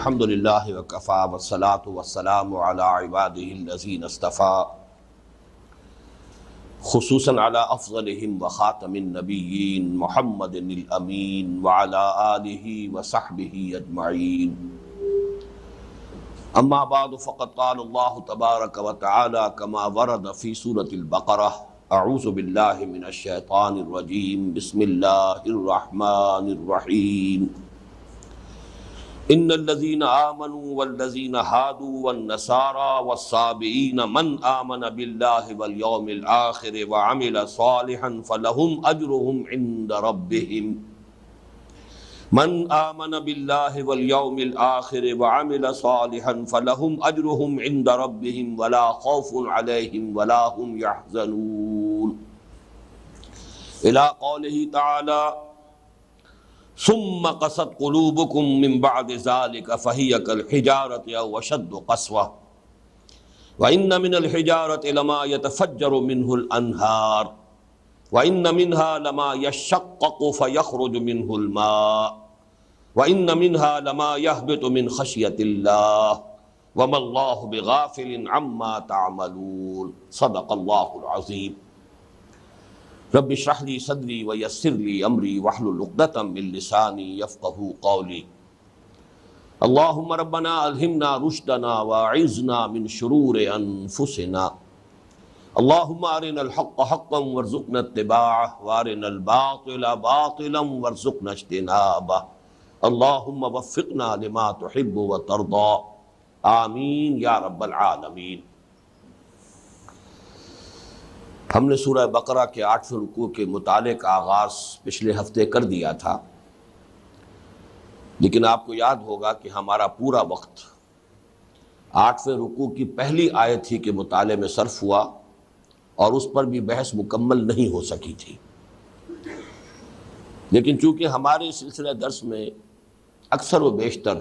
الحمد للہ وکفا والصلاة والسلام علی عباده الذین اصطفیٰ، خصوصاً علی افضلہم وخاتم النبیین محمد الامین وعلی آلہ وصحبہ اجمعین۔ اما بعد فقد قال اللہ تبارک وتعالی کما ورد فی سورة البقرہ: اعوذ باللہ من الشیطان الرجیم، بسم اللہ الرحمن الرحیم۔ ان الذين آمنوا والذين هادوا والنصارى والصابئين من آمن بالله واليوم الآخر وعمل صالحا فلهم أجرهم عند ربهم من آمن بالله واليوم الآخر وعمل صالحا فلهم أجرهم عند ربهم ولا خوف عليهم ولا هم يحزنون، إلى قوله تعالى: ثم قست قلوبكم من بعد ذلك فهي كالحجارة أو أشد قسوة وإن من الحجارة لما يتفجر منه الأنهار وإن منها لما يشقق فيخرج منه الماء وإن منها لما يهبط من خشية الله وما الله بغافل عما تعملون۔ صدق الله العظيم۔ رب اشرح لي صدري ويسر لي امري واحلل عقدة من لساني يفقهوا قولي۔ اللهم ربنا الهمنا رشدنا واعذنا من شرور انفسنا، اللهم ارنا الحق حقا وارزقنا اتباعه وارنا الباطل باطلا وارزقنا اجتنابه، اللهم وفقنا لما تحب وترضى، آمین یا رب العالمین۔ ہم نے سورہ بقرہ کے 8ویں رکوع کے مطالعے کا آغاز پچھلے ہفتے کر دیا تھا، لیکن آپ کو یاد ہوگا کہ ہمارا پورا وقت 8ویں رکوع کی پہلی آیت ہی کے مطالعے میں صرف ہوا اور اس پر بھی بحث مکمل نہیں ہو سکی تھی۔ لیکن چونکہ ہمارے سلسلہ درس میں اکثر و بیشتر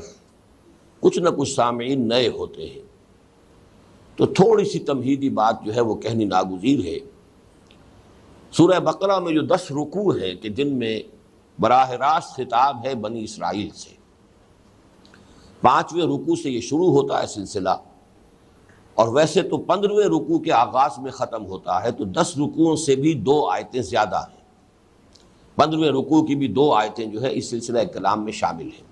کچھ نہ کچھ سامعین نئے ہوتے ہیں، تو تھوڑی سی تمہیدی بات جو ہے وہ کہنی ناگزیر ہے۔ سورہ بقرہ میں جو 10 رکوع ہیں کہ جن میں براہ راست خطاب ہے بنی اسرائیل سے، 5ویں رکوع سے یہ شروع ہوتا ہے سلسلہ، اور ویسے تو 15ویں رکوع کے آغاز میں ختم ہوتا ہے، تو 10 رکوعوں سے بھی 2 آیتیں زیادہ ہیں۔ 15ویں رکوع کی بھی 2 آیتیں جو ہے اس سلسلہ کلام میں شامل ہیں،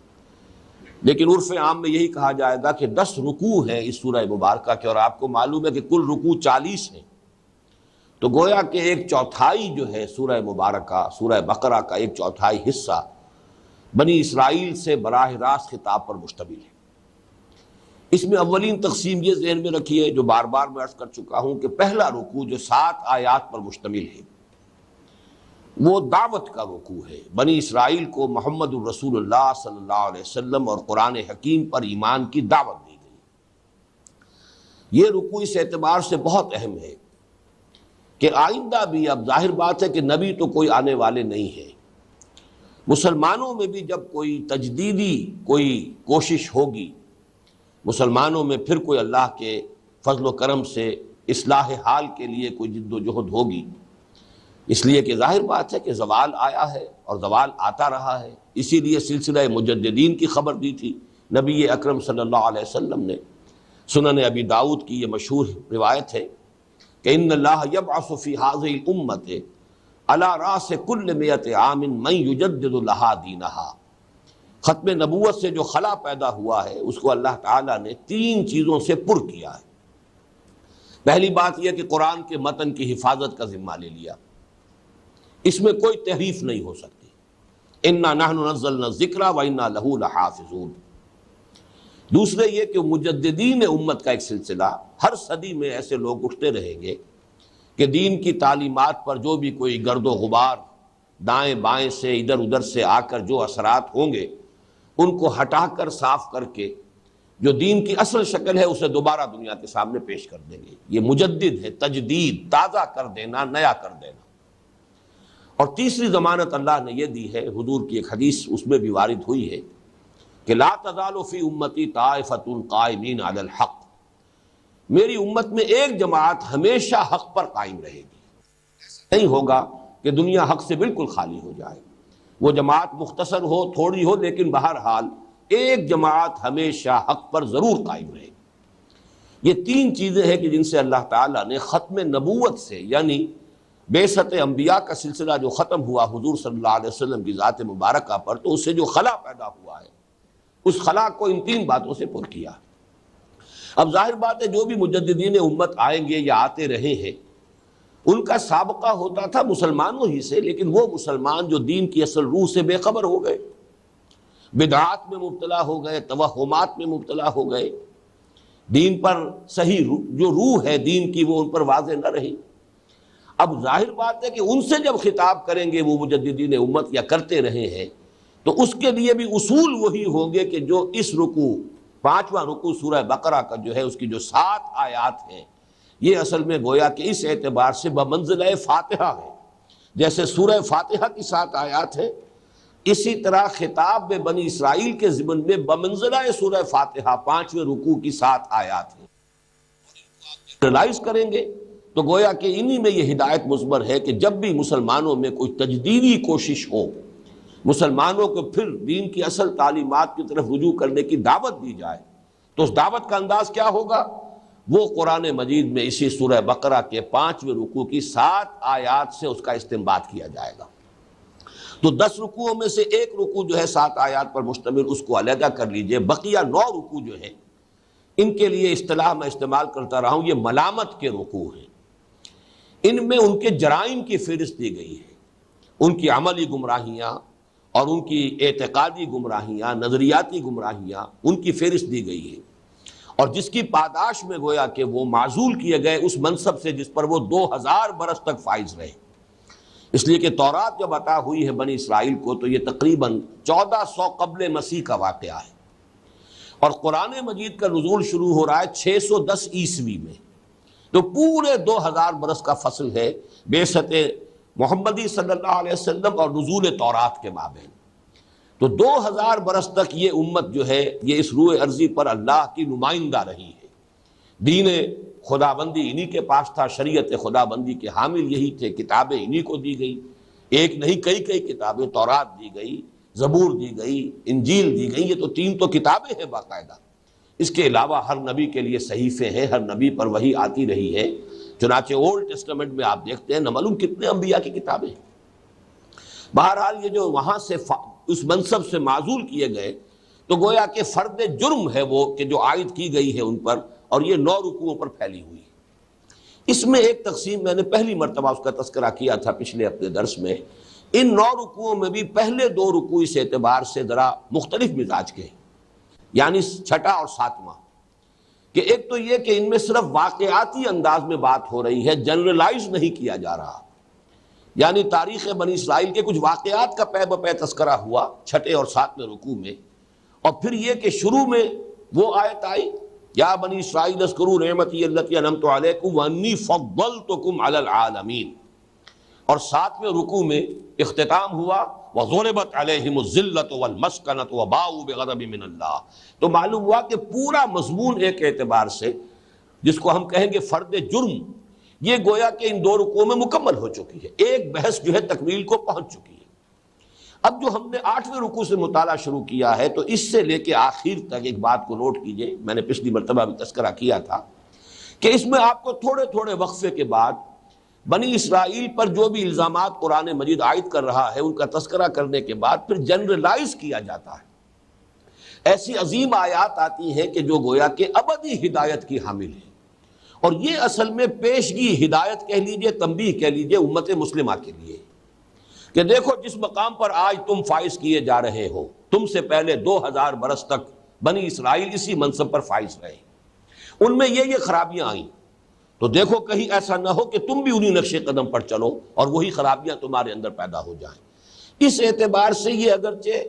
لیکن عرف عام میں یہی کہا جائے گا کہ 10 رکوع ہیں اس سورہ مبارکہ کے، اور آپ کو معلوم ہے کہ کل رکوع 40 ہیں، تو گویا کہ 1/4 جو ہے سورہ مبارکہ، سورہ بقرہ کا 1/4 حصہ بنی اسرائیل سے براہ راست خطاب پر مشتمل ہے۔ اس میں اولین تقسیم یہ ذہن میں رکھی ہے، جو بار بار میں عرض کر چکا ہوں، کہ پہلا رکوع جو 7 آیات پر مشتمل ہے وہ دعوت کا رکوع ہے۔ بنی اسرائیل کو محمد الرسول اللہ صلی اللہ علیہ وسلم اور قرآن حکیم پر ایمان کی دعوت دی گئی۔ یہ رکوع اس اعتبار سے بہت اہم ہے کہ آئندہ بھی، اب ظاہر بات ہے کہ نبی تو کوئی آنے والے نہیں ہیں، مسلمانوں میں بھی جب کوئی تجدیدی کوئی کوشش ہوگی، مسلمانوں میں پھر کوئی اللہ کے فضل و کرم سے اصلاح حال کے لیے کوئی جد و جہد ہوگی، اس لیے کہ ظاہر بات ہے کہ زوال آیا ہے اور زوال آتا رہا ہے۔ اسی لیے سلسلہ مجددین کی خبر دی تھی نبی اکرم صلی اللہ علیہ وسلم نے۔ سنن ابی داؤد کی یہ مشہور روایت ہے کہ ان اللہ یبعث فی هذه الامۃ علی راس کل 100 عام من یجدد لها دینہا۔ ختم نبوت سے جو خلا پیدا ہوا ہے اس کو اللہ تعالیٰ نے 3 چیزوں سے پر کیا ہے۔ پہلی بات یہ کہ قرآن کے متن کی حفاظت کا ذمہ لے لیا، اس میں کوئی تحریف نہیں ہو سکتی۔ انا نحن نزلنا الذکر وانا لہ لحافظون۔ دوسرے یہ کہ مجددین امت کا ایک سلسلہ، ہر صدی میں ایسے لوگ اٹھتے رہیں گے کہ دین کی تعلیمات پر جو بھی کوئی گرد و غبار دائیں بائیں سے ادھر ادھر سے آ کر جو اثرات ہوں گے ان کو ہٹا کر صاف کر کے جو دین کی اصل شکل ہے اسے دوبارہ دنیا کے سامنے پیش کر دیں گے۔ یہ مجدد ہے، تجدید، تازہ کر دینا، نیا کر دینا۔ اور تیسری ضمانت اللہ نے یہ دی ہے، حضور کی ایک حدیث اس میں بھی وارد ہوئی ہے کہ لا تزال فی امتی طائفۃ قائمین علی الحق، میری امت میں ایک جماعت ہمیشہ حق پر قائم رہے گی۔ نہیں ہوگا کہ دنیا حق سے بالکل خالی ہو جائے، وہ جماعت مختصر ہو، تھوڑی ہو، لیکن بہرحال ایک جماعت ہمیشہ حق پر ضرور قائم رہے. یہ تین چیزیں ہیں کہ جن سے اللہ تعالیٰ نے ختم نبوت سے، یعنی بعثت انبیاء کا سلسلہ جو ختم ہوا حضور صلی اللہ علیہ وسلم کی ذات مبارکہ پر، تو اس سے جو خلا پیدا ہوا ہے اس خلا کو ان تین باتوں سے پر کیا. اب ظاہر بات ہے جو بھی مجددین امت آئیں گے یا آتے رہے ہیں ان کا سابقہ ہوتا تھا مسلمانوں ہی سے، لیکن وہ مسلمان جو دین کی اصل روح سے بے خبر ہو گئے، بدعات میں مبتلا ہو گئے، توہمات میں مبتلا ہو گئے، دین پر صحیح جو روح ہے دین کی وہ ان پر واضح نہ رہی. اب ظاہر بات ہے کہ ان سے جب خطاب کریں گے وہ مجددین امت یا کرتے رہے ہیں تو اس کے لیے بھی اصول وہی ہوں گے کہ جو اس رکوع، پانچواں رکوع سورہ بقرہ کا جو ہے اس کی جو 7 آیات ہیں، یہ اصل میں گویا کہ اس اعتبار سے بمنزلہ فاتحہ ہے. جیسے سورہ فاتحہ کی 7 آیات ہیں، اسی طرح خطاب میں بنی اسرائیل کے ضمن میں بمنزلہ سورہ فاتحہ 5ویں رکوع کی 7 آیات ہیں. ریلائز کریں گے تو گویا کہ انہی میں یہ ہدایت مضمر ہے کہ جب بھی مسلمانوں میں کوئی تجدیدی کوشش ہو، مسلمانوں کو پھر دین کی اصل تعلیمات کی طرف رجوع کرنے کی دعوت دی جائے تو اس دعوت کا انداز کیا ہوگا؟ وہ قرآن مجید میں اسی سورہ بقرہ کے 5ویں رکوع کی 7 آیات سے اس کا استنباط کیا جائے گا. تو 10 رکوعوں میں سے ایک رکوع جو ہے 7 آیات پر مشتمل، اس کو علیحدہ کر لیجئے. بقیہ 9 رکوع جو ہیں ان کے لیے اصطلاح میں استعمال کرتا رہا ہوں، یہ ملامت کے رکوع ہیں. ان میں ان کے جرائم کی فہرست دی گئی ہے، ان کی عملی گمراہیاں اور ان کی اعتقادی گمراہیاں، نظریاتی گمراہیاں، ان کی فہرست دی گئی ہے، اور جس کی پاداش میں گویا کہ وہ معزول کیے گئے اس منصب سے جس پر وہ 2000 برس تک فائز رہے. اس لیے کہ تورات جب عطا ہوئی ہے بنی اسرائیل کو تو یہ تقریباً 1400 قبل مسیح کا واقعہ ہے، اور قرآن مجید کا نزول شروع ہو رہا ہے 610 عیسوی میں. تو پورے 2000 برس کا فصل ہے بعثت محمدی صلی اللہ علیہ وسلم اور نزول تورات کے مابین. تو 2000 برس تک یہ امت جو ہے یہ اس روئے ارضی پر اللہ کی نمائندہ رہی ہے. دین خدا بندی انہی کے پاس تھا، شریعت خدا بندی کے حامل یہی تھے، کتابیں انہی کو دی گئی، ایک نہیں کئی کتابیں، تورات دی گئی، زبور دی گئی، انجیل دی گئی. یہ تو 3 تو کتابیں ہیں باقاعدہ. اس کے علاوہ ہر نبی کے لیے صحیفے ہیں، ہر نبی پر وحی آتی رہی ہے. چنانچہ اولڈ ٹیسٹمنٹ میں آپ دیکھتے ہیں نہ معلوم کتنے انبیاء کی کتابیں. بہرحال یہ جو وہاں سے اس منصب سے معزول کیے گئے تو گویا کہ فرد جرم ہے وہ کہ جو عائد کی گئی ہے ان پر، اور یہ 9 رکوعوں پر پھیلی ہوئی. اس میں ایک تقسیم میں نے پہلی مرتبہ اس کا تذکرہ کیا تھا پچھلے اپنے درس میں. ان 9 رکوعوں میں بھی پہلے 2 رکوع اس اعتبار سے ذرا مختلف مزاج کے ہیں، یعنی 6واں اور 7واں. کہ ایک تو یہ کہ ان میں صرف واقعاتی انداز میں بات ہو رہی ہے، جنرلائز نہیں کیا جا رہا. یعنی تاریخ بنی اسرائیل کے کچھ واقعات کا پے بپے تذکرہ ہوا 6 اور 7 رکوع میں، اور پھر یہ کہ شروع میں وہ آیت آئی یا بنی اسرائیل اذکروا نعمتی التی انعمت علیکم وانی فضلتکم علی العالمین، اور 7ویں رکوع میں اختتام ہوا وَضُرِبَتْ عَلَيْهِمُ الذِّلَّةُ وَالْمَسْكَنَةُ وَبَاءُوا بِغَضَبٍ مِّنَ اللَّهِ. تو معلوم ہوا کہ پورا مضمون ایک اعتبار سے جس کو ہم کہیں گے فرد جرم، یہ گویا کہ ان 2 رکوعوں میں مکمل ہو چکی ہے. ایک بحث جو ہے تکمیل کو پہنچ چکی ہے. اب جو ہم نے 8ویں رکوع سے مطالعہ شروع کیا ہے تو اس سے لے کے آخر تک ایک بات کو نوٹ کیجئے، میں نے پچھلی مرتبہ بھی تذکرہ کیا تھا کہ اس میں آپ کو تھوڑے تھوڑے وقفے کے بعد بنی اسرائیل پر جو بھی الزامات قرآن مجید عائد کر رہا ہے ان کا تذکرہ کرنے کے بعد پھر جنرلائز کیا جاتا ہے. ایسی عظیم آیات آتی ہیں کہ جو گویا کہ ابدی ہدایت کی حامل ہے، اور یہ اصل میں پیشگی ہدایت کہہ لیجئے، تنبیہ کہہ لیجئے امت مسلمہ کے لیے کہ دیکھو جس مقام پر آج تم فائز کیے جا رہے ہو، تم سے پہلے 2000 برس تک بنی اسرائیل اسی منصب پر فائز رہے. ان میں یہ خرابیاں آئیں تو دیکھو کہیں ایسا نہ ہو کہ تم بھی انہی نقش قدم پر چلو اور وہی خرابیاں تمہارے اندر پیدا ہو جائیں. اس اعتبار سے یہ اگرچہ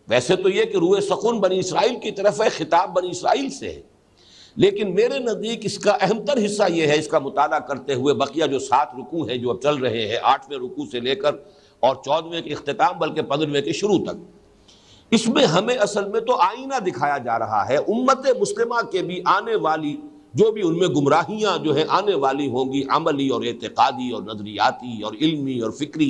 ویسے تو یہ کہ روح سخن بنی اسرائیل کی طرف ہے، خطاب بنی اسرائیل سے ہے، لیکن میرے نزدیک اس کا اہم تر حصہ یہ ہے، اس کا مطالعہ کرتے ہوئے بقیہ جو 7 رکوع ہیں جو اب چل رہے ہیں، 8ویں رکوع سے لے کر اور 14ویں کے اختتام بلکہ 15ویں کے شروع تک، اس میں ہمیں اصل میں تو آئینہ دکھایا جا رہا ہے امت مسلمہ کے بھی آنے والی جو بھی ان میں گمراہیاں جو ہیں آنے والی ہوں گی، عملی اور اعتقادی اور نظریاتی اور علمی اور فکری،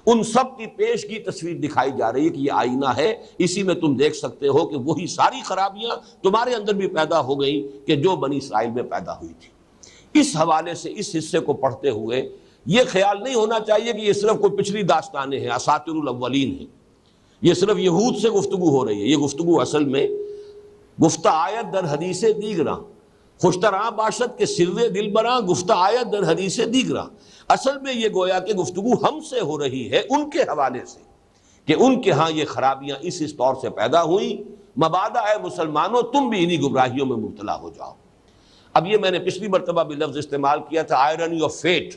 ان سب کی پیش کی تصویر دکھائی جا رہی ہے کہ یہ آئینہ ہے، اسی میں تم دیکھ سکتے ہو کہ وہی ساری خرابیاں تمہارے اندر بھی پیدا ہو گئیں کہ جو بنی اسرائیل میں پیدا ہوئی تھی۔ اس حوالے سے اس حصے کو پڑھتے ہوئے یہ خیال نہیں ہونا چاہیے کہ یہ صرف کوئی پچھلی داستانیں ہیں، اساطیر الاولین ہیں، یہ صرف یہود سے گفتگو ہو رہی ہے۔ یہ گفتگو اصل میں گفتہ آیت در حدیث دیگراں، خوشتراں باشد کے سر دل براں گفتہ آیت در حدیث دیگراں۔ اصل میں یہ گویا کہ گفتگو ہم سے ہو رہی ہے ان کے حوالے سے کہ ان کے ہاں یہ خرابیاں اس طور سے پیدا ہوئیں، مبادا اے مسلمانوں تم بھی انہی گمراہیوں میں مبتلا ہو جاؤ۔ اب یہ میں نے پچھلی مرتبہ بھی لفظ استعمال کیا تھا، آئرنی آف فیٹ۔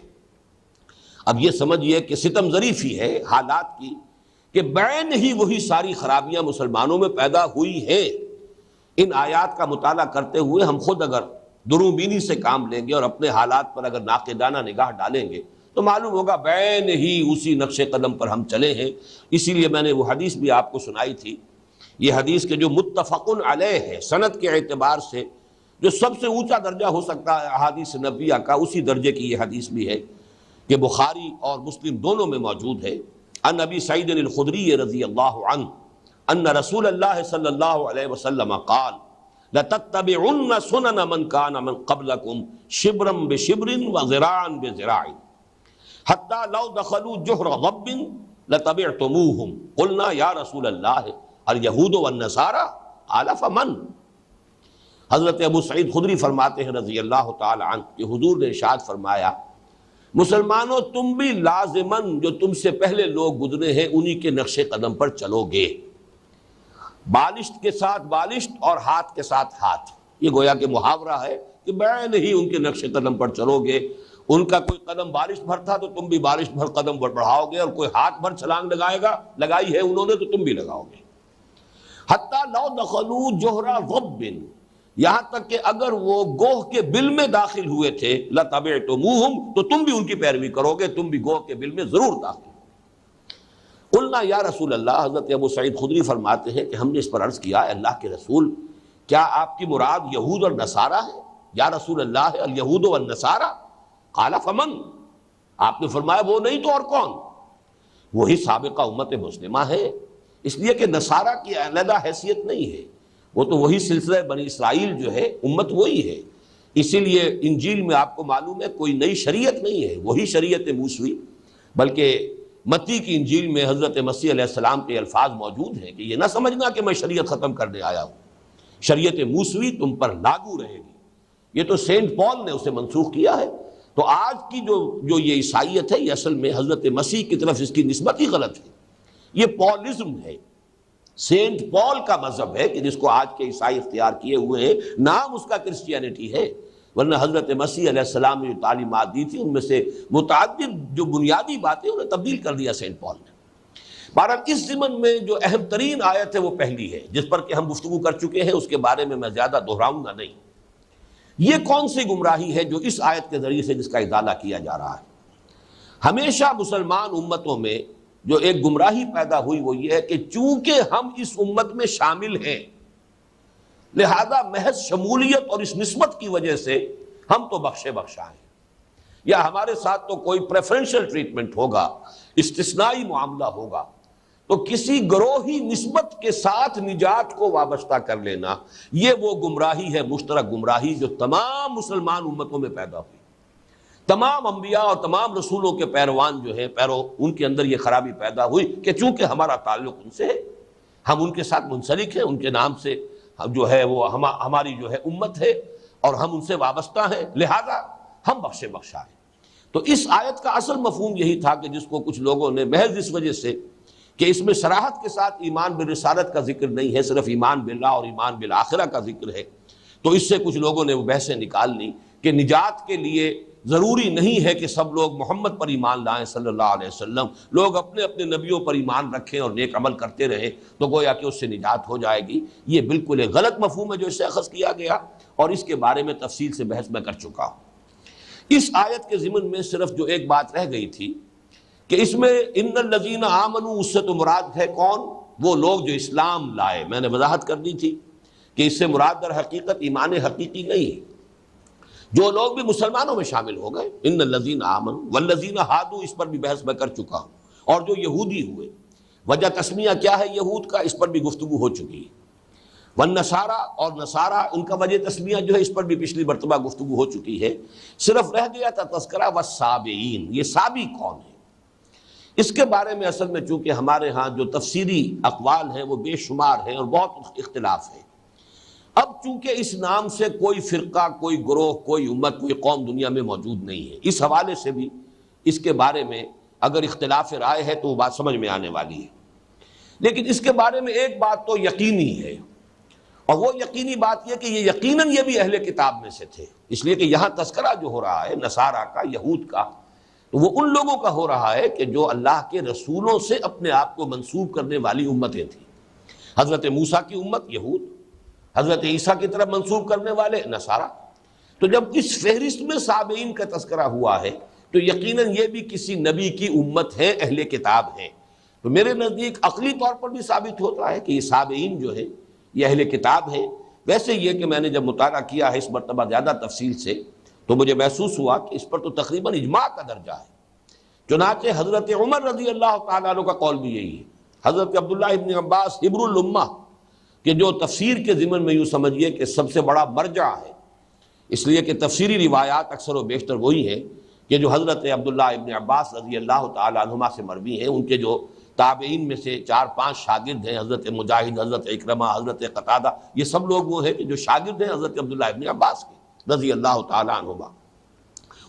اب یہ سمجھیے کہ ستم ظریفی ہے حالات کی کہ بعین ہی وہی ساری خرابیاں مسلمانوں میں پیدا ہوئی ہیں۔ ان آیات کا مطالعہ کرتے ہوئے ہم خود اگر دروں بینی سے کام لیں گے اور اپنے حالات پر اگر ناقدانہ نگاہ ڈالیں گے تو معلوم ہوگا بعین ہی اسی نقش قدم پر ہم چلے ہیں۔ اسی لیے میں نے وہ حدیث بھی آپ کو سنائی تھی، یہ حدیث کے جو متفق علیہ ہے سند کے اعتبار سے جو سب سے اونچا درجہ ہو سکتا ہے احادیث نبویہ کا، اسی درجے کی یہ حدیث بھی ہے کہ بخاری اور مسلم دونوں میں موجود ہے۔ عن ابی سعید الخدری رضی اللہ عنہ ان رسول اللہ صلی اللہ علیہ وسلم قال لتتبعن سنن من كان من قبلكم شبرا بشبر وذراعا بذراع حتى لو دخلوا جحر ضب لتبعتموهم قلنا یا رسول اللہ اليہود والنصارى قال فمن۔ حضرت ابو سعید خدری فرماتے ہیں رضی اللہ تعالی عنہ کہ حضور نے ارشاد فرمایا مسلمانوں تم بھی لازماً جو تم سے پہلے لوگ گزرے ہیں انہی کے نقش قدم پر چلو گے، بالشت کے ساتھ بالشت اور ہاتھ کے ساتھ ہاتھ۔ یہ گویا کہ محاورہ ہے کہ بعین ہی ان کے نقش قدم پر چلو گے۔ ان کا کوئی قدم بالشت بھر تھا تو تم بھی بالشت بھر قدم بڑھاؤ گے، اور کوئی ہاتھ بھر چھلانگ لگائی ہے انہوں نے تو تم بھی لگاؤ گے۔ حتی لو دخلوا جحر ضب، یہاں تک کہ اگر وہ گوہ کے بل میں داخل ہوئے تھے لتبعتموہم، تو تم بھی ان کی پیروی کرو گے، تم بھی گوہ کے بل میں ضرور داخل۔ قلنا یا رسول اللہ، حضرت ابو سعید خدری فرماتے ہیں کہ ہم نے اس پر عرض کیا اللہ کے رسول کیا آپ کی مراد یہود اور نصارہ ہے؟ یا رسول اللہ الیہود والنصارہ؟ قال فمن، آپ نے فرمایا وہ نہیں تو اور کون؟ وہی سابقہ امت مسلمہ ہے، اس لیے کہ نصارہ کی علیحدہ حیثیت نہیں ہے، وہ تو وہی سلسلہ بنی اسرائیل جو ہے امت وہی ہے۔ اسی لیے انجیل میں آپ کو معلوم ہے کوئی نئی شریعت نہیں ہے، وہی شریعت موسوی، بلکہ متی کی انجیل میں حضرت مسیح علیہ السلام کے الفاظ موجود ہیں کہ یہ نہ سمجھنا کہ میں شریعت ختم کرنے آیا ہوں، شریعت موسوی تم پر لاگو رہے گی۔ یہ تو سینٹ پال نے اسے منسوخ کیا ہے۔ تو آج کی جو یہ عیسائیت ہے یہ اصل میں حضرت مسیح کی طرف اس کی نسبت ہی غلط ہے، یہ پالزم ہے، سینٹ پال کا مذہب ہے کہ جس کو آج کے عیسائی اختیار کیے ہوئے ہیں، نام اس کا کرسچینٹی ہے، ورنہ حضرت مسیح علیہ السلام نے جو تعلیمات دی تھی ان میں سے متعدد جو بنیادی باتیں انہیں تبدیل کر دیا سینٹ پال نے۔ بہرحال اس ضمن میں جو اہم ترین آیت ہے وہ پہلی ہے جس پر کہ ہم گفتگو کر چکے ہیں، اس کے بارے میں زیادہ دہراؤں گا نہیں۔ یہ کون سی گمراہی ہے جو اس آیت کے ذریعے سے جس کا اطالہ کیا جا رہا ہے؟ ہمیشہ مسلمان امتوں میں جو ایک گمراہی پیدا ہوئی وہ یہ ہے کہ چونکہ ہم اس امت میں شامل ہیں لہذا محض شمولیت اور اس نسبت کی وجہ سے ہم تو بخشے بخشا ہیں، یا ہمارے ساتھ تو کوئی پریفرنشل ٹریٹمنٹ ہوگا، استثنائی معاملہ ہوگا، تو کسی گروہی نسبت کے ساتھ نجات کو وابستہ کر لینا، یہ وہ گمراہی ہے مشترک گمراہی جو تمام مسلمان امتوں میں پیدا ہوئی۔ تمام انبیاء اور تمام رسولوں کے پیروان جو ہیں ان کے اندر یہ خرابی پیدا ہوئی کہ چونکہ ہمارا تعلق ان سے ہے، ہم ان کے ساتھ منسلک ہیں، ان کے نام سے جو ہے وہ ہماری جو ہے امت ہے اور ہم ان سے وابستہ ہیں، لہذا ہم بخشے بخشا ہیں۔ تو اس آیت کا اصل مفہوم یہی تھا کہ جس کو کچھ لوگوں نے محض اس وجہ سے کہ اس میں صراحت کے ساتھ ایمان بالرسالت کا ذکر نہیں ہے، صرف ایمان باللہ اور ایمان بالآخرہ کا ذکر ہے، تو اس سے کچھ لوگوں نے وہ بحثیں نکال لی کہ نجات کے لیے ضروری نہیں ہے کہ سب لوگ محمد پر ایمان لائیں صلی اللہ علیہ وسلم، لوگ اپنے اپنے نبیوں پر ایمان رکھیں اور نیک عمل کرتے رہیں تو گویا کہ اس سے نجات ہو جائے گی۔ یہ بالکل ایک غلط مفہوم ہے جو اس سے اخذ کیا گیا، اور اس کے بارے میں تفصیل سے بحث میں کر چکا ہوں۔ اس آیت کے ضمن میں صرف جو ایک بات رہ گئی تھی کہ اس میں ان الذین آمنوا، اس سے تو مراد ہے کون؟ وہ لوگ جو اسلام لائے۔ میں نے وضاحت کر دی تھی کہ اس سے مراد در حقیقت ایمان حقیقی نہیں ہے، جو لوگ بھی مسلمانوں میں شامل ہو گئے۔ ان الذین آمنوا والذین ہادوا، اس پر بھی بحث میں کر چکا ہوں۔ اور جو یہودی ہوئے۔ وجہ تسمیہ کیا ہے یہود کا، اس پر بھی گفتگو ہو چکی ہے۔ والنصارى اور نصارہ، ان کا وجہ تسمیہ جو ہے اس پر بھی پچھلی مرتبہ گفتگو ہو چکی ہے۔ صرف رہ گیا تھا تذکرہ والسابعین، یہ سابی کون ہے؟ اس کے بارے میں اصل میں چونکہ ہمارے ہاں جو تفسیری اقوال ہیں وہ بے شمار ہیں اور بہت اختلاف ہے۔ اب چونکہ اس نام سے کوئی فرقہ، کوئی گروہ، کوئی امت، کوئی قوم دنیا میں موجود نہیں ہے، اس حوالے سے بھی اس کے بارے میں اگر اختلاف رائے ہے تو وہ بات سمجھ میں آنے والی ہے۔ لیکن اس کے بارے میں ایک بات تو یقینی ہے، اور وہ یقینی بات یہ کہ یہ یقیناً یہ بھی اہل کتاب میں سے تھے، اس لیے کہ یہاں تذکرہ جو ہو رہا ہے نصارہ کا، یہود کا، تو وہ ان لوگوں کا ہو رہا ہے کہ جو اللہ کے رسولوں سے اپنے آپ کو منسوب کرنے والی امتیں تھیں۔ حضرت موسیٰ کی امت یہود، حضرت عیسیٰ کی طرف منسوب کرنے والے نصارہ۔ تو جب اس فہرست میں سابعین کا تذکرہ ہوا ہے تو یقیناً یہ بھی کسی نبی کی امت ہے، اہل کتاب ہے۔ تو میرے نزدیک عقلی طور پر بھی ثابت ہوتا ہے کہ یہ سابعین جو ہے یہ اہل کتاب ہے۔ ویسے یہ کہ میں نے جب مطالعہ کیا ہے اس مرتبہ زیادہ تفصیل سے تو مجھے محسوس ہوا کہ اس پر تو تقریباً اجماع کا درجہ ہے۔ چنانچہ حضرت عمر رضی اللہ تعالیٰ عنہ کا قول بھی یہی ہے۔ حضرت عبداللہ ابن عباس حبر الامہ کہ جو تفسیر کے ضمن میں یوں سمجھیے کہ سب سے بڑا مرجع ہے، اس لیے کہ تفسیری روایات اکثر و بیشتر وہی ہیں کہ جو حضرت عبداللہ ابن عباس رضی اللہ تعالیٰ عنہما سے مروی ہیں۔ ان کے جو تابعین میں سے 4-5 شاگرد ہیں، حضرت مجاہد، حضرت اکرمہ، حضرت قتادہ، یہ سب لوگ وہ ہیں کہ جو شاگرد ہیں حضرت عبداللہ ابن عباس کے رضی اللہ تعالیٰ عنہما۔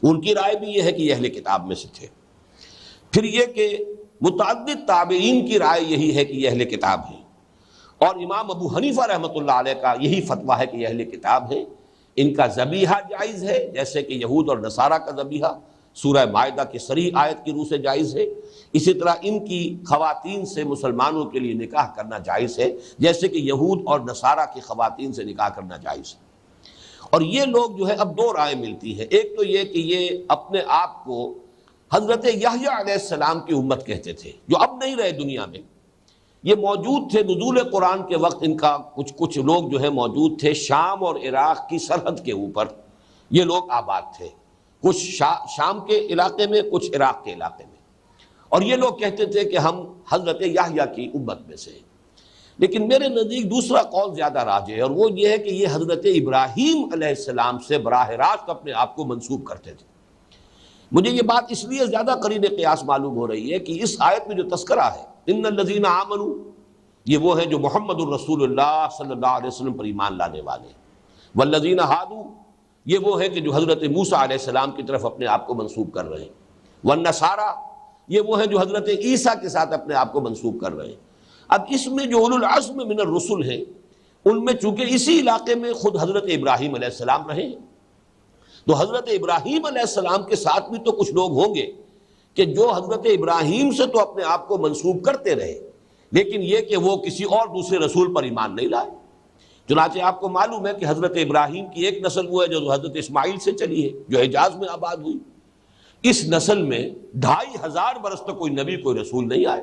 ان کی رائے بھی یہ ہے کہ یہ اہل کتاب میں سے تھے۔ پھر یہ کہ متعدد تابعین کی رائے یہی ہے کہ یہ اہل کتاب ہیں، اور امام ابو حنیفہ رحمۃ اللہ علیہ کا یہی فتویٰ ہے کہ یہ اہل کتاب ہیں۔ ان کا ذبیحہ جائز ہے، جیسے کہ یہود اور نصارہ کا ذبیحہ سورہ مائدہ کی صریح آیت کی روح سے جائز ہے۔ اسی طرح ان کی خواتین سے مسلمانوں کے لیے نکاح کرنا جائز ہے، جیسے کہ یہود اور نصارہ کی خواتین سے نکاح کرنا جائز ہے۔ اور یہ لوگ جو ہے اب دو رائے ملتی ہیں۔ ایک تو یہ کہ یہ اپنے آپ کو حضرت یحییٰ علیہ السلام کی امت کہتے تھے، جو اب نہیں رہے دنیا میں۔ یہ موجود تھے نزول قرآن کے وقت، ان کا کچھ لوگ جو ہے موجود تھے شام اور عراق کی سرحد کے اوپر، یہ لوگ آباد تھے، کچھ شام کے علاقے میں، کچھ عراق کے علاقے میں، اور یہ لوگ کہتے تھے کہ ہم حضرت یحییٰ کی امت میں سے ہیں۔ لیکن میرے نزدیک دوسرا قول زیادہ راجح ہے، اور وہ یہ ہے کہ یہ حضرت ابراہیم علیہ السلام سے براہ راست اپنے آپ کو منسوب کرتے تھے۔ مجھے یہ بات اس لیے زیادہ قرین قیاس معلوم ہو رہی ہے کہ اس آیت میں جو تذکرہ ہے ان الذین آمنوا، یہ وہ ہیں جو محمد الرسول اللہ صلی اللہ علیہ وسلم پر ایمان لانے والے ہیں۔ والذین ہادوا، یہ وہ ہیں کہ جو حضرت موسیٰ علیہ السلام کی طرف اپنے آپ کو منسوب کر رہے ہیں۔ والنصارى، یہ وہ ہیں جو حضرت عیسیٰ کے ساتھ اپنے آپ کو منسوب کر رہے ہیں۔ اب اس میں جو اولو العزم من الرسل ہیں، ان میں چونکہ اسی علاقے میں خود حضرت ابراہیم علیہ السلام رہے ہیں، تو حضرت ابراہیم علیہ السلام کے ساتھ بھی تو کچھ لوگ ہوں گے کہ جو حضرت ابراہیم سے تو اپنے آپ کو منسوب کرتے رہے، لیکن یہ کہ وہ کسی اور دوسرے رسول پر ایمان نہیں لائے۔ چنانچہ آپ کو معلوم ہے کہ حضرت ابراہیم کی ایک نسل وہ ہے جو حضرت اسماعیل سے چلی ہے، جو حجاز میں آباد ہوئی۔ اس نسل میں 2500 برس تک کوئی نبی، کوئی رسول نہیں آئے،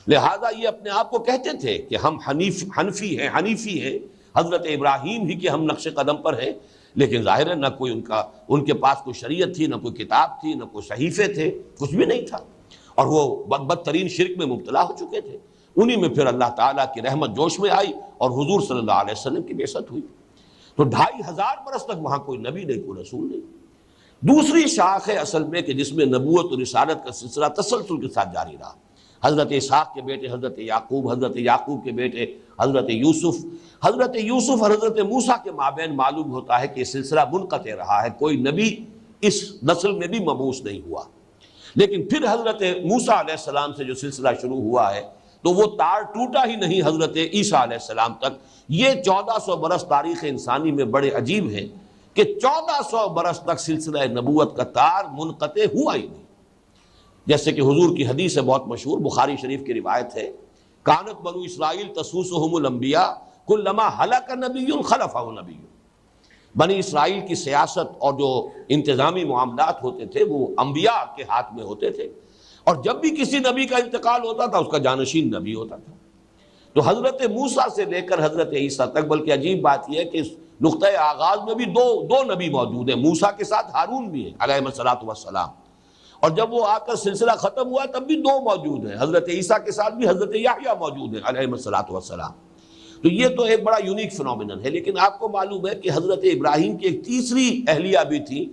لہذا یہ اپنے آپ کو کہتے تھے کہ ہم حنیفی ہیں، حضرت ابراہیم ہی کے ہم نقش قدم پر ہیں۔ لیکن ظاہر ہے نہ کوئی ان کے پاس کوئی شریعت تھی، نہ کوئی کتاب تھی، نہ کوئی صحیفے تھے، کچھ بھی نہیں تھا، اور وہ بدترین شرک میں مبتلا ہو چکے تھے۔ انہی میں پھر اللہ تعالیٰ کی رحمت جوش میں آئی اور حضور صلی اللہ علیہ وسلم کی بعثت ہوئی۔ تو 2500 برس تک وہاں کوئی نبی نہیں، کوئی رسول نہیں۔ دوسری شاخ ہے اصل میں کہ جس میں نبوت اور رسالت کا سلسلہ تسلسل کے ساتھ جاری رہا۔ حضرت اسحاق کے بیٹے حضرت یعقوب، حضرت یعقوب کے بیٹے حضرت یوسف اور حضرت موسیٰ کے مابین معلوم ہوتا ہے کہ یہ سلسلہ منقطع رہا ہے، کوئی نبی اس نسل میں بھی مبعوث نہیں ہوا۔ لیکن پھر حضرت موسیٰ علیہ السلام سے جو سلسلہ شروع ہوا ہے تو وہ تار ٹوٹا ہی نہیں حضرت عیسیٰ علیہ السلام تک۔ یہ 1400 برس تاریخ انسانی میں بڑے عجیب ہیں کہ 1400 برس تک سلسلہ نبوت کا تار منقطع ہوا ہی نہیں۔ جیسے کہ حضور کی حدیث ہے بہت مشہور، بخاری شریف کی روایت ہے، کانت بنو اسرائیل تسوسہم الانبیاء کلما ہلک نبی خلفہ نبی۔ بنی اسرائیل کی سیاست اور جو انتظامی معاملات ہوتے تھے وہ انبیاء کے ہاتھ میں ہوتے تھے، اور جب بھی کسی نبی کا انتقال ہوتا تھا اس کا جانشین نبی ہوتا تھا۔ تو حضرت موسیٰ سے لے کر حضرت عیسیٰ تک، بلکہ عجیب بات یہ ہے کہ اس نقطۂ آغاز میں بھی دو نبی موجود ہیں، موسیٰ کے ساتھ ہارون بھی ہے علیہ الصلوۃ والسلام، اور جب وہ آ کر سلسلہ ختم ہوا تب بھی دو موجود ہیں، حضرت عیسیٰ کے ساتھ بھی حضرت یحییٰ موجود ہیں علیہ الصلوۃ والسلام۔ تو یہ تو ایک بڑا یونیک فنومینن ہے۔ لیکن آپ کو معلوم ہے کہ حضرت ابراہیم کی ایک تیسری اہلیہ بھی تھی،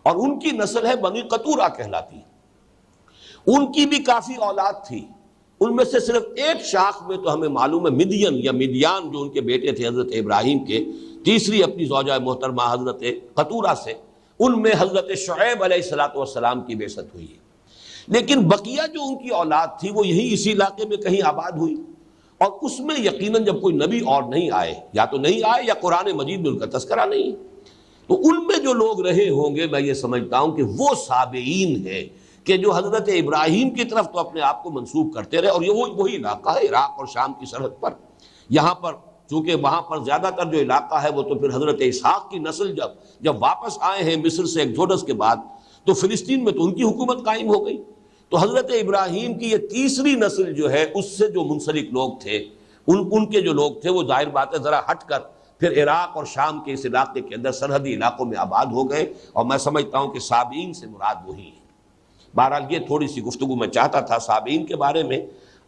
اور ان کی نسل ہے بنی قطورہ کہلاتی، ان کی بھی کافی اولاد تھی۔ ان میں سے صرف ایک شاخ میں تو ہمیں معلوم ہے مدین یا مدیان جو ان کے بیٹے تھے حضرت ابراہیم کے، تیسری اپنی زوجہ محترمہ حضرت قطورہ سے، ان میں حضرت شعیب علیہ الصلوۃ والسلام کی بعثت ہوئی ہے۔ لیکن بقیہ جو ان کی اولاد تھی وہ یہی اسی علاقے میں کہیں آباد ہوئی، اور اس میں یقیناً جب کوئی نبی اور نہیں آئے، یا تو نہیں آئے یا قرآن مجید میں ان کا تذکرہ نہیں، تو ان میں جو لوگ رہے ہوں گے میں یہ سمجھتا ہوں کہ وہ سابعین ہیں کہ جو حضرت ابراہیم کی طرف تو اپنے آپ کو منسوب کرتے رہے، اور یہ وہی علاقہ ہے عراق اور شام کی سرحد پر۔ یہاں پر چونکہ وہاں پر زیادہ تر جو علاقہ ہے وہ تو پھر حضرت اسحاق کی نسل جب واپس آئے ہیں مصر سے ایکسوڈس کے بعد، تو فلسطین میں تو ان کی حکومت قائم ہو گئی۔ تو حضرت ابراہیم کی یہ تیسری نسل جو ہے اس سے جو منسلک لوگ تھے، ان کے جو لوگ تھے وہ ظاہر بات ہے ذرا ہٹ کر پھر عراق اور شام کے اس علاقے کے اندر سرحدی علاقوں میں آباد ہو گئے، اور میں سمجھتا ہوں کہ سابعین سے مراد وہی ہے۔ بہرحال یہ تھوڑی سی گفتگو میں چاہتا تھا سابعین کے بارے میں۔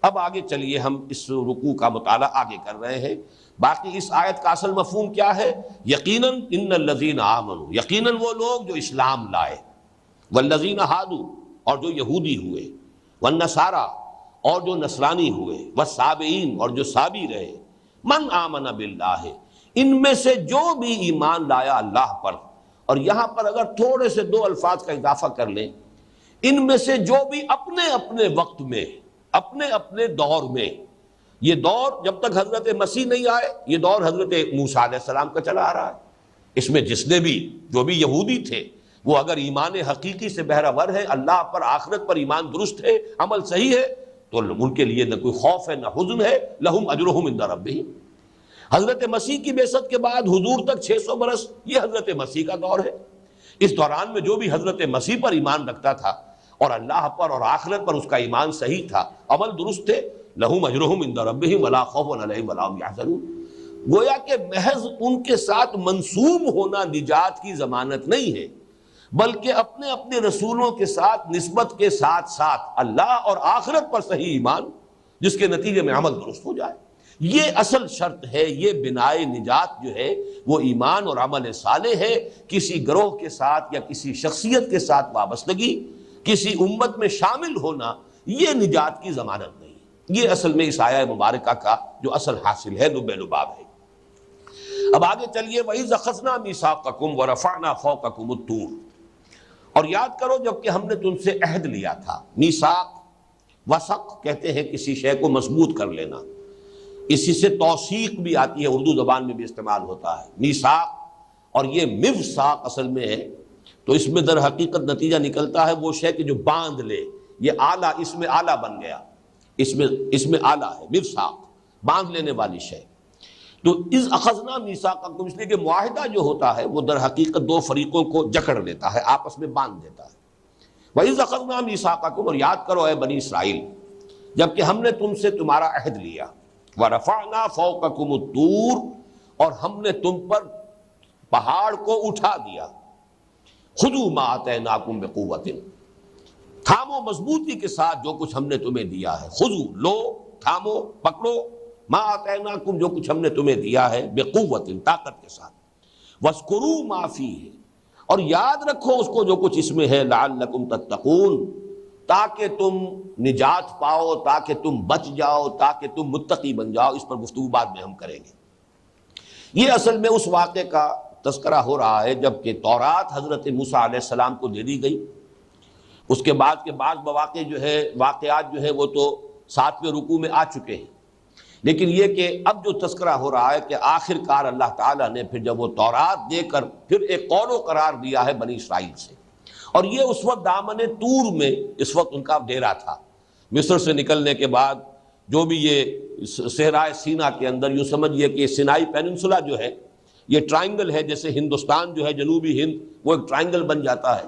اب آگے چلیے، ہم اس رکوع کا مطالعہ آگے کر رہے ہیں۔ باقی اس آیت کا اصل مفہوم کیا ہے؟ یقیناً ان الذین آمنوا، یقیناً وہ لوگ جو اسلام لائے، والذین ہادوا، اور جو یہودی ہوئے، والنصارى، اور جو نصرانی ہوئے، والسابعین، اور جو سابی رہے، من آمن باللہ، ان میں سے جو بھی ایمان لایا اللہ پر، اور یہاں پر اگر تھوڑے سے دو الفاظ کا اضافہ کر لیں، ان میں سے جو بھی اپنے اپنے وقت میں، اپنے اپنے دور میں، یہ دور جب تک حضرت مسیح نہیں آئے، یہ دور حضرت موسیٰ علیہ السلام کا چلا آ رہا ہے، اس میں جس نے بھی جو بھی یہودی تھے وہ اگر ایمان حقیقی سے بہرہ ہے، اللہ پر آخرت پر ایمان درست ہے، عمل صحیح ہے، تو ان کے لیے نہ کوئی خوف ہے نہ حزن ہے، لہم اجرہم عند ربہم۔ حضرت مسیح کی بعثت کے بعد حضور تک 600 برس یہ حضرت مسیح کا دور ہے۔ اس دوران میں جو بھی حضرت مسیح پر ایمان رکھتا تھا اور اللہ پر اور آخرت پر اس کا ایمان صحیح تھا، عمل درست تھے، لہم اجرہم عند ربہم ولا خوف علیہم ولا هم یحزنون۔ گویا کہ محض ان کے ساتھ منسوب ہونا نجات کی ضمانت نہیں ہے، بلکہ اپنے اپنے رسولوں کے ساتھ نسبت کے ساتھ ساتھ اللہ اور آخرت پر صحیح ایمان، جس کے نتیجے میں عمل درست ہو جائے، یہ اصل شرط ہے۔ یہ بنائے نجات جو ہے وہ ایمان اور عمل صالح ہے۔ کسی گروہ کے ساتھ یا کسی شخصیت کے ساتھ وابستگی، کسی امت میں شامل ہونا، یہ نجات کی ضمانت نہیں۔ یہ اصل میں اس آیہ مبارکہ کا جو اصل حاصل ہے، لب لباب ہے۔ اب آگے چلیے، وَإِذْ أَخَذْنَا مِيثَاقَكُمْ وَرَفَعْنَا فَوْقَكُمُ الطُّورَ، اور یاد کرو جب کہ ہم نے تم سے عہد لیا تھا۔ میثاق، وثق کہتے ہیں کسی شے کو مضبوط کر لینا، اسی سے توثیق بھی آتی ہے، اردو زبان میں بھی استعمال ہوتا ہے میثاق، اور یہ میثاق اصل میں ہے، تو اس میں در حقیقت نتیجہ نکلتا ہے وہ شے کہ جو باندھ لے، یہ آلہ، اس میں آلہ بن گیا، اس میں آلہ ہے، میثاق باندھ لینے والی شے۔ تو اذ اخذنا میثاقکم، اس لیے کہ معاہدہ جو ہوتا ہے وہ در حقیقت دو فریقوں کو جکڑ لیتا ہے، آپس میں باندھ دیتا ہے۔ وَإِذْ أَخَذْنَا مِيثَاقَكُمْ، اور یاد کرو اے بنی اسرائیل، جب کہ ہم نے تم سے تمہارا عہد لیا، وَرَفَعْنَا فَوْقَكُمُ الطُّورَ، اور ہم نے تم پر پہاڑ کو اٹھا دیا، خُذُوا مَا آتَيْنَاكُمْ بِقُوَّةٍ، تھامو مضبوطی کے ساتھ جو کچھ ہم نے تمہیں دیا ہے، خُذُوا، لو، تھامو، پکڑو، ما آتیناکم، جو کچھ ہم نے تمہیں دیا ہے، بقوت، طاقت کے ساتھ، واذکروا ما فیہ، اور یاد رکھو اس کو جو کچھ اس میں ہے، لعلکم تتقون، تاکہ تم نجات پاؤ، تاکہ تم بچ جاؤ، تاکہ تم متقی بن جاؤ۔ اس پر گفتگو بعد میں ہم کریں گے۔ یہ اصل میں اس واقعے کا تذکرہ ہو رہا ہے جب کہ تورات حضرت موسیٰ علیہ السلام کو دے دی گئی۔ اس کے بعد کے بعض مواقع جو ہے، واقعات جو ہے وہ تو 7ویں رکوع میں آ چکے ہیں، لیکن یہ کہ اب جو تذکرہ ہو رہا ہے کہ آخر کار اللہ تعالیٰ نے پھر جب وہ تورات دے کر پھر ایک قول و قرار دیا ہے بنی اسرائیل سے، اور یہ اس وقت دامن طور میں اس وقت ان کا ڈیرا تھا۔ مصر سے نکلنے کے بعد جو بھی یہ صحرائے سینا کے اندر، یوں سمجھیے کہ سینائی پیننسولا جو ہے یہ ٹرائنگل ہے، جیسے ہندوستان جو ہے جنوبی ہند وہ ایک ٹرائنگل بن جاتا ہے،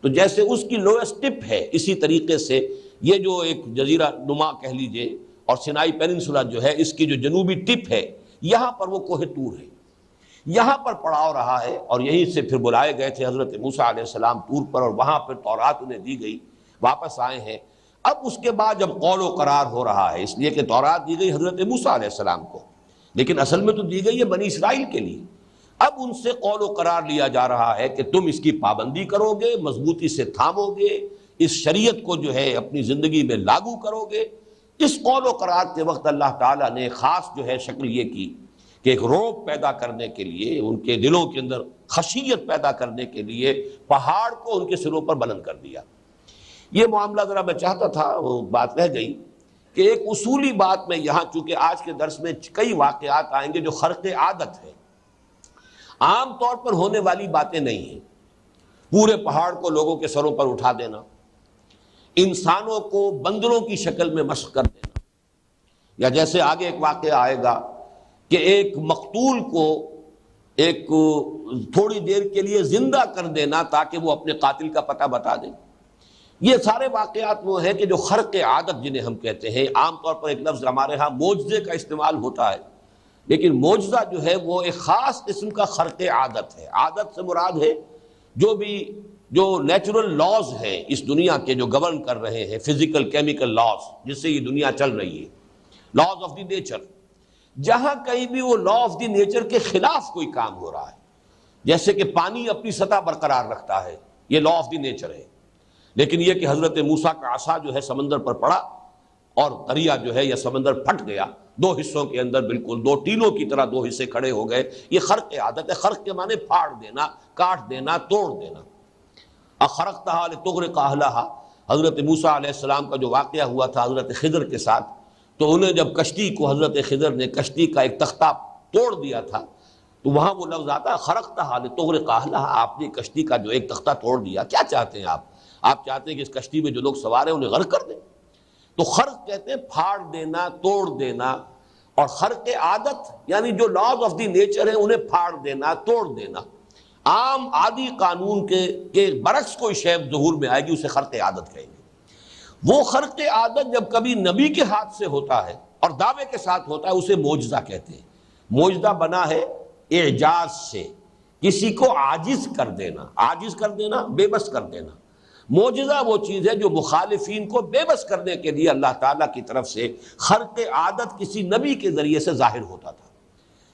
تو جیسے اس کی لوئسٹ ٹپ ہے، اسی طریقے سے یہ جو ایک جزیرہ نما کہہ لیجئے، اور سینائی پیننسولا جو ہے اس کی جو جنوبی ٹپ ہے، یہاں پر وہ کوہ طور ہے، یہاں پر پڑاؤ رہا ہے، اور یہیں سے پھر بلائے گئے تھے حضرت موسیٰ علیہ السلام طور پر، اور وہاں پھر تورات انہیں دی گئی۔ واپس آئے ہیں۔ اب اس کے بعد جب قول و قرار ہو رہا ہے، اس لیے کہ تورات دی گئی حضرت موسیٰ علیہ السلام کو، لیکن اصل میں تو دی گئی ہے بنی اسرائیل کے لیے۔ اب ان سے قول و قرار لیا جا رہا ہے کہ تم اس کی پابندی کرو گے، مضبوطی سے تھامو گے، اس شریعت کو جو ہے اپنی زندگی میں لاگو کرو گے۔ اس قول و قرار کے وقت اللہ تعالیٰ نے خاص جو ہے شکل یہ کی کہ ایک رعب پیدا کرنے کے لیے، ان کے دلوں کے اندر خشیت پیدا کرنے کے لیے پہاڑ کو ان کے سروں پر بلند کر دیا۔ یہ معاملہ ذرا میں چاہتا تھا، وہ بات رہ گئی کہ ایک اصولی بات میں یہاں، چونکہ آج کے درس میں کئی واقعات آئیں گے جو خرق عادت ہے، عام طور پر ہونے والی باتیں نہیں ہیں۔ پورے پہاڑ کو لوگوں کے سروں پر اٹھا دینا، انسانوں کو بندروں کی شکل میں مشق کر دینا، یا جیسے آگے ایک واقعہ آئے گا کہ ایک مقتول کو ایک تھوڑی دیر کے لیے زندہ کر دینا تاکہ وہ اپنے قاتل کا پتہ بتا دے۔ یہ سارے واقعات وہ ہیں کہ جو خرق عادت جنہیں ہم کہتے ہیں۔ عام طور پر ایک لفظ ہمارے ہاں معجزے کا استعمال ہوتا ہے، لیکن معجزہ جو ہے وہ ایک خاص قسم کا خرق عادت ہے۔ عادت سے مراد ہے جو نیچرل لاز ہیں اس دنیا کے، جو گورن کر رہے ہیں، فزیکل کیمیکل لاز جس سے یہ دنیا چل رہی ہے، لاز آف دی نیچر۔ جہاں کہیں بھی وہ لا آف دی نیچر کے خلاف کوئی کام ہو رہا ہے، جیسے کہ پانی اپنی سطح برقرار رکھتا ہے، یہ لا آف دی نیچر ہے، لیکن یہ کہ حضرت موسیٰ کا عصا جو ہے سمندر پر پڑا اور دریا جو ہے یا سمندر پھٹ گیا، دو حصوں کے اندر بالکل دو ٹیلوں کی طرح دو حصے کھڑے ہو گئے۔ یہ خرق عادت ہے۔ خرق کے معنی پھاڑ دینا، کاٹ دینا، توڑ دینا۔ اخرقتها لتغرق اهلها، حضرت موسیٰ علیہ السلام کا جو واقعہ ہوا تھا حضرت خضر کے ساتھ، تو انہیں جب کشتی کو حضرت خضر نے کشتی کا ایک تختہ توڑ دیا تھا، تو وہاں وہ لفظ آتا ہے خرقتها لتغرق اهلها، آپ نے کشتی کا جو ایک تختہ توڑ دیا۔ کیا چاہتے ہیں آپ چاہتے ہیں کہ اس کشتی میں جو لوگ سوار ہیں انہیں غرق کر دیں؟ تو خرق کہتے ہیں پھاڑ دینا، توڑ دینا، اور خرق عادت یعنی جو لاز آف دی نیچر ہیں انہیں پھاڑ دینا، توڑ دینا۔ عام عادی قانون کے برعکس کوئی شے ظہور میں آئے گی، اسے خرق عادت کہیں گے۔ وہ خرق عادت جب کبھی نبی کے ہاتھ سے ہوتا ہے اور دعوے کے ساتھ ہوتا ہے، اسے معجزہ کہتے ہیں۔ معجزہ بنا ہے اعجاز سے، کسی کو عاجز کر دینا، عاجز کر دینا، بے بس کر دینا۔ معجزہ وہ چیز ہے جو مخالفین کو بے بس کرنے کے لیے اللہ تعالیٰ کی طرف سے خرق عادت کسی نبی کے ذریعے سے ظاہر ہوتا تھا۔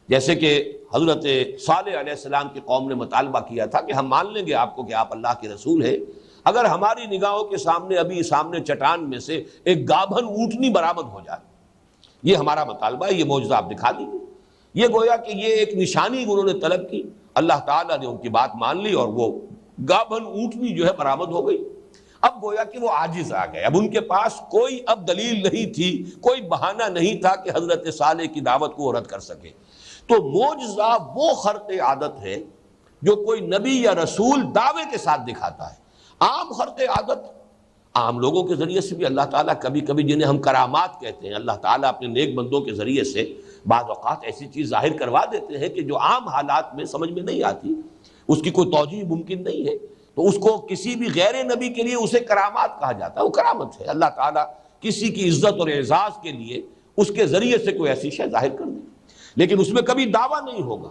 جیسے کہ حضرت صالح علیہ السلام کی قوم نے مطالبہ کیا تھا کہ ہم مان لیں گے آپ کو کہ آپ اللہ کے رسول ہیں، اگر ہماری نگاہوں کے سامنے ابھی سامنے چٹان میں سے ایک گابھن اونٹنی برآمد ہو جائے، یہ ہمارا مطالبہ ہے، یہ معجزہ آپ دکھا دیجیے۔ یہ گویا کہ یہ ایک نشانی انہوں نے طلب کی، اللہ تعالیٰ نے ان کی بات مان لی اور وہ گابھن اونٹنی جو ہے برآمد ہو گئی۔ اب گویا کہ وہ عاجز آ گئے، اب ان کے پاس کوئی اب دلیل نہیں تھی، کوئی بہانہ نہیں تھا کہ حضرت صالح کی دعوت کو رد کر سکے۔ تو معجزہ وہ خرق عادت ہے جو کوئی نبی یا رسول دعوے کے ساتھ دکھاتا ہے۔ عام خرق عادت عام لوگوں کے ذریعے سے بھی اللہ تعالیٰ کبھی کبھی، جنہیں ہم کرامات کہتے ہیں، اللہ تعالیٰ اپنے نیک بندوں کے ذریعے سے بعض اوقات ایسی چیز ظاہر کروا دیتے ہیں کہ جو عام حالات میں سمجھ میں نہیں آتی، اس کی کوئی توجیہ ممکن نہیں ہے، تو اس کو کسی بھی غیر نبی کے لیے اسے کرامات کہا جاتا ہے۔ وہ کرامت ہے، اللہ تعالیٰ کسی کی عزت اور اعزاز کے لیے اس کے ذریعے سے کوئی ایسی شے ظاہر کر دے، لیکن اس میں کبھی دعویٰ نہیں ہوگا،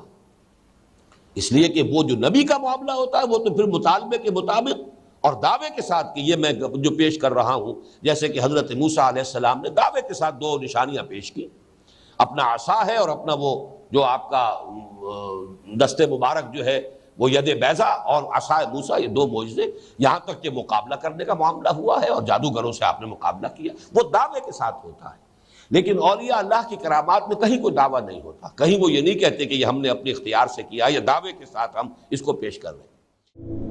اس لیے کہ وہ جو نبی کا معاملہ ہوتا ہے وہ تو پھر مطالبے کے مطابق اور دعوے کے ساتھ کہ یہ میں جو پیش کر رہا ہوں، جیسے کہ حضرت موسیٰ علیہ السلام نے دعوے کے ساتھ دو نشانیاں پیش کی، اپنا عصا ہے اور اپنا وہ جو آپ کا دست مبارک جو ہے وہ ید بیضا اور عصا موسیٰ، یہ دو معجزے، یہاں تک کہ مقابلہ کرنے کا معاملہ ہوا ہے اور جادوگروں سے آپ نے مقابلہ کیا، وہ دعوے کے ساتھ ہوتا ہے۔ لیکن اولیاء اللہ کی کرامات میں کہیں کوئی دعویٰ نہیں ہوتا، کہیں وہ یہ نہیں کہتے کہ یہ ہم نے اپنے اختیار سے کیا، یا دعوے کے ساتھ ہم اس کو پیش کر رہے ہیں۔